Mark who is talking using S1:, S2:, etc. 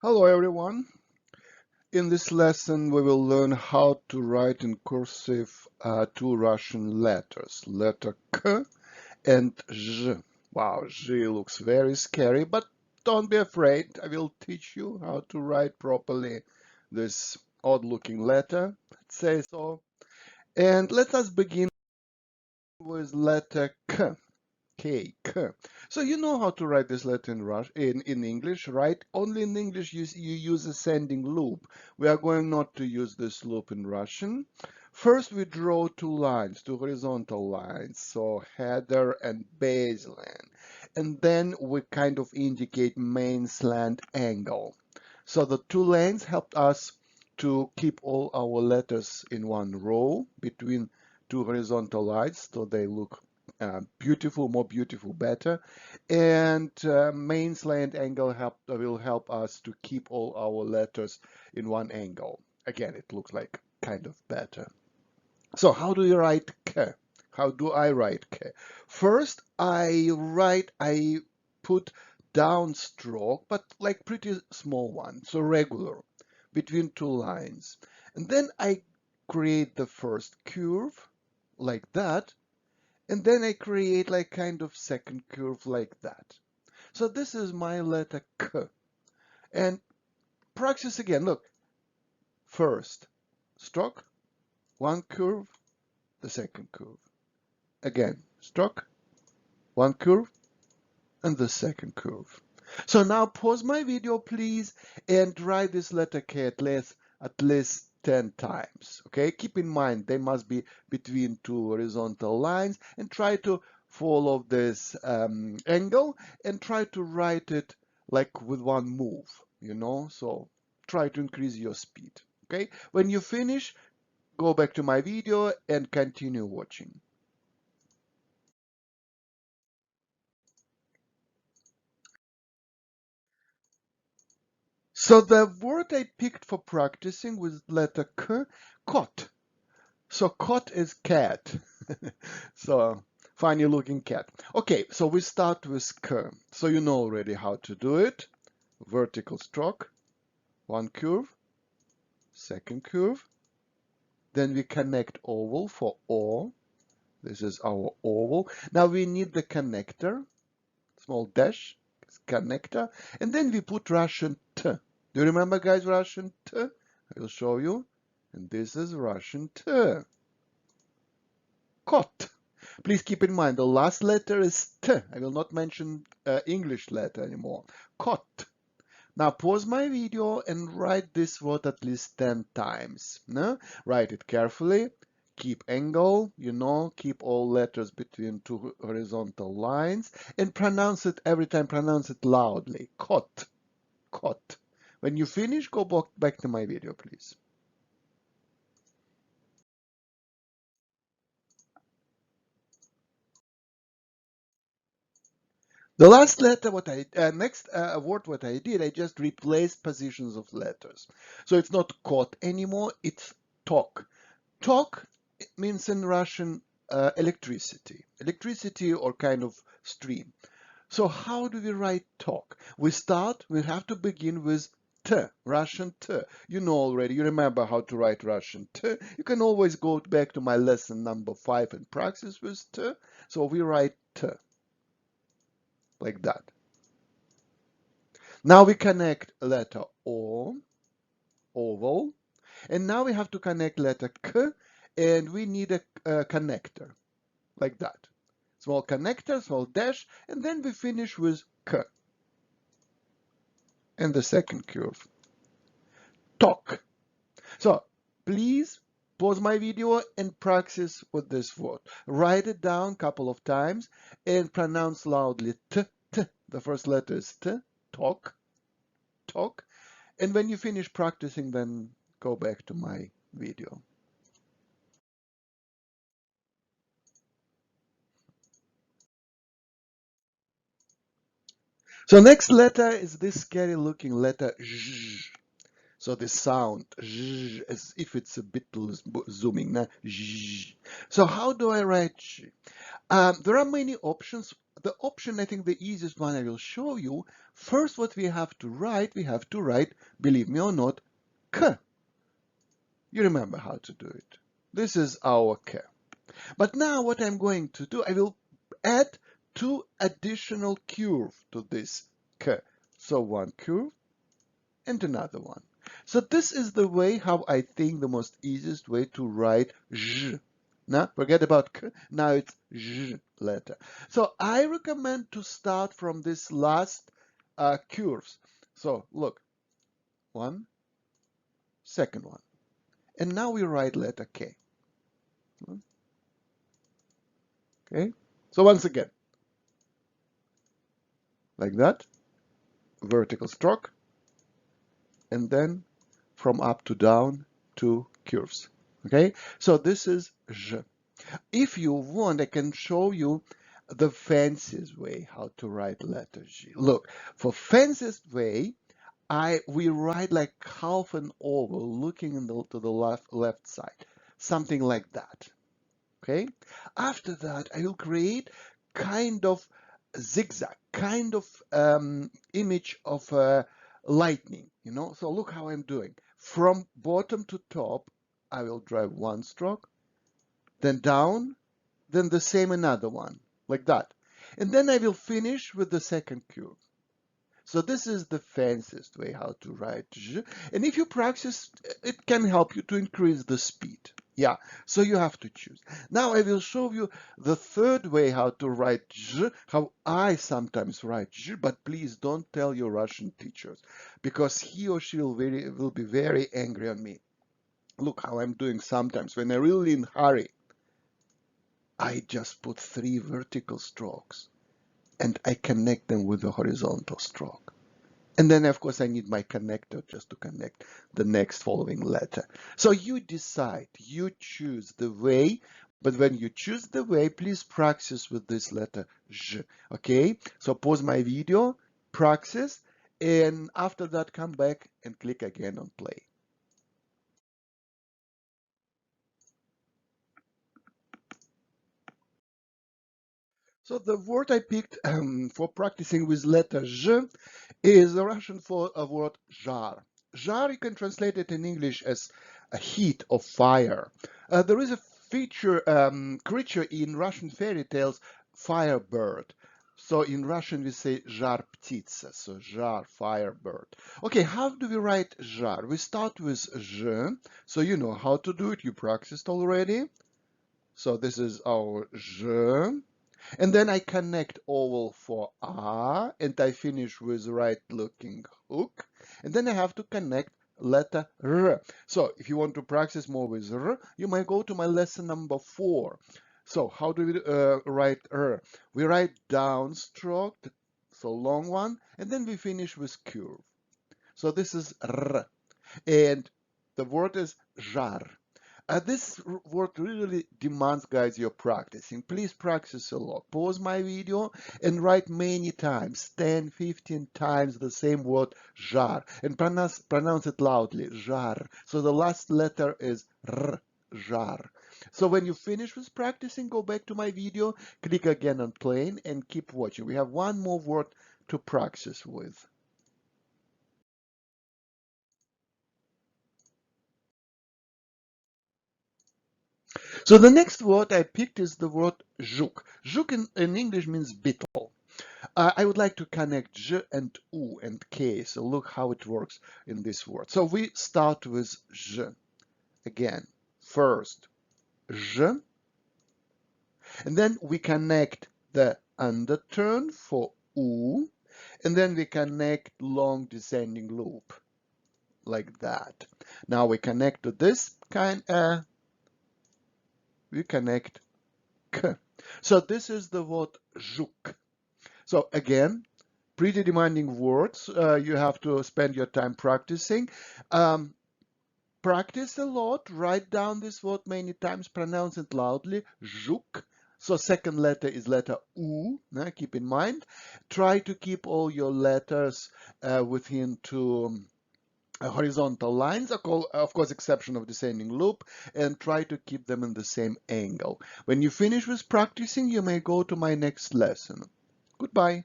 S1: Hello everyone. In this lesson we will learn how to write in cursive two Russian letters, letter K and Z. Wow, Z looks very scary, but don't be afraid. I will teach you how to write properly this odd looking letter, let's say so. And let us begin with letter K. K. So you know how to write this letter in English, right? Only in English you use ascending loop. We are going not to use this loop in Russian. First we draw two lines, two horizontal lines, so header and baseline. And then we kind of indicate main slant angle. So the two lines helped us to keep all our letters in one row between two horizontal lines, so they look beautiful, more beautiful, better. And main slant angle will help us to keep all our letters in one angle. Again, it looks like kind of better. So how do you write K? How do I write K? First, I put downstroke, but like pretty small one, so regular, between two lines. And then I create the first curve, like that, and then I create like kind of second curve like that. So this is my letter K. And practice again. Look, first stroke, one curve, the second curve. Again, stroke, one curve, and the second curve. So now pause my video, please, and write this letter K at least 10 times. Okay, keep in mind they must be between two horizontal lines, and try to follow this angle and try to write it like with one move, so try to increase your speed. Okay, when you finish, go back to my video and continue watching. So the word I picked for practicing was letter K, cot. So cot is cat. So funny looking cat. Okay, so we start with K. So you know already how to do it. Vertical stroke, one curve, second curve. Then we connect oval for O. This is our oval. Now we need the connector, small dash, connector. And then we put Russian T. Do you remember, guys, Russian T? I will show you. And this is Russian T. Kot. Please keep in mind the last letter is T. I will not mention English letter anymore. Kot. Now pause my video and write this word at least 10 times. No? Write it carefully. Keep angle, keep all letters between two horizontal lines, and pronounce it every time, pronounce it loudly. Kot. Kot. When you finish, go back to my video, please. The last letter, next word, what I did, I just replaced positions of letters. So it's not kot anymore, it's tok. Tok means in Russian electricity. Electricity or kind of stream. So how do we write tok? We have to begin with T, Russian T. You know already, you remember how to write Russian T. You can always go back to my lesson number 5 and practice with T. So we write T, like that. Now we connect letter O, oval, and now we have to connect letter K, and we need a connector, like that. Small connector, small dash, and then we finish with K. And the second curve. Tok. So please pause my video and practice with this word. Write it down a couple of times and pronounce loudly T, T. The first letter is T, tok, tok. And when you finish practicing, then go back to my video. So next letter is this scary looking letter Z. So the sound Z, as if it's a bit zooming. Z. So how do I write Z? There are many options. the option, I think the easiest one I will show you. First, what we have to write, believe me or not, K. You remember how to do it. This is our K. But now what I'm going to do, I will add two additional curves to this K. So one curve and another one. So this is the way how I think the most easiest way to write Z. Now forget about K, now it's Z letter. So I recommend to start from this last curves. So look, one, second one. And now we write letter K. Okay, so once again, like that, vertical stroke, and then from up to down two curves. Okay, so this is Z. If you want, I can show you the fanciest way how to write letter G. Look, for fanciest way, we write like half an oval looking to the left side, something like that. Okay. After that, I will create kind of zigzag, kind of image of lightning. You know. So look how I'm doing. From bottom to top, I will drive one stroke, then down, then the same another one, like that. And then I will finish with the second curve. So this is the fanciest way how to write Z. And if you practice, it can help you to increase the speed. Yeah, so you have to choose. Now I will show you the third way how to write Z, how I sometimes write Z, but please don't tell your Russian teachers, because he or she will be very angry on me. Look how I'm doing sometimes when I'm really in hurry. I just put 3 vertical strokes and I connect them with a horizontal stroke. And then, of course, I need my connector just to connect the next following letter. So you decide, you choose the way, but when you choose the way, please practice with this letter Z, okay? So pause my video, practice, and after that, come back and click again on play. So the word I picked for practicing with letter Z is the Russian for a word zhar. Zhar, you can translate it in English as a heat or fire. There is a creature in Russian fairy tales, firebird. So in Russian we say zhar птица, so zhar, firebird. Okay, how do we write zhar? We start with z, so you know how to do it, you practiced already. So this is our z. And then I connect oval for A, and I finish with right-looking hook. And then I have to connect letter R. So if you want to practice more with R, you might go to my lesson number 4. So how do we write R? We write downstroke, so long one, and then we finish with curve. So this is R. And the word is jar. This word really demands, guys, your practicing. Please practice a lot. Pause my video and write many times, 10, 15 times the same word, jar, and pronounce it loudly, jar. So the last letter is r, jar. So when you finish with practicing, go back to my video, click again on playing, and keep watching. We have one more word to practice with. So the next word I picked is the word zhuk. Zhuk in English means beetle. I would like to connect Z and U and K. So look how it works in this word. So we start with Z. Again, first Z, and then we connect the underturn for U, and then we connect long descending loop like that. Now we connect to this we connect K. So this is the word zhuk. So again, pretty demanding words. You have to spend your time practicing. Practice a lot. Write down this word many times. Pronounce it loudly. Zhuk. So second letter is letter U. Keep in mind. Try to keep all your letters within two horizontal lines, of course, exception of descending loop, and try to keep them in the same angle. When you finish with practicing, you may go to my next lesson. Goodbye.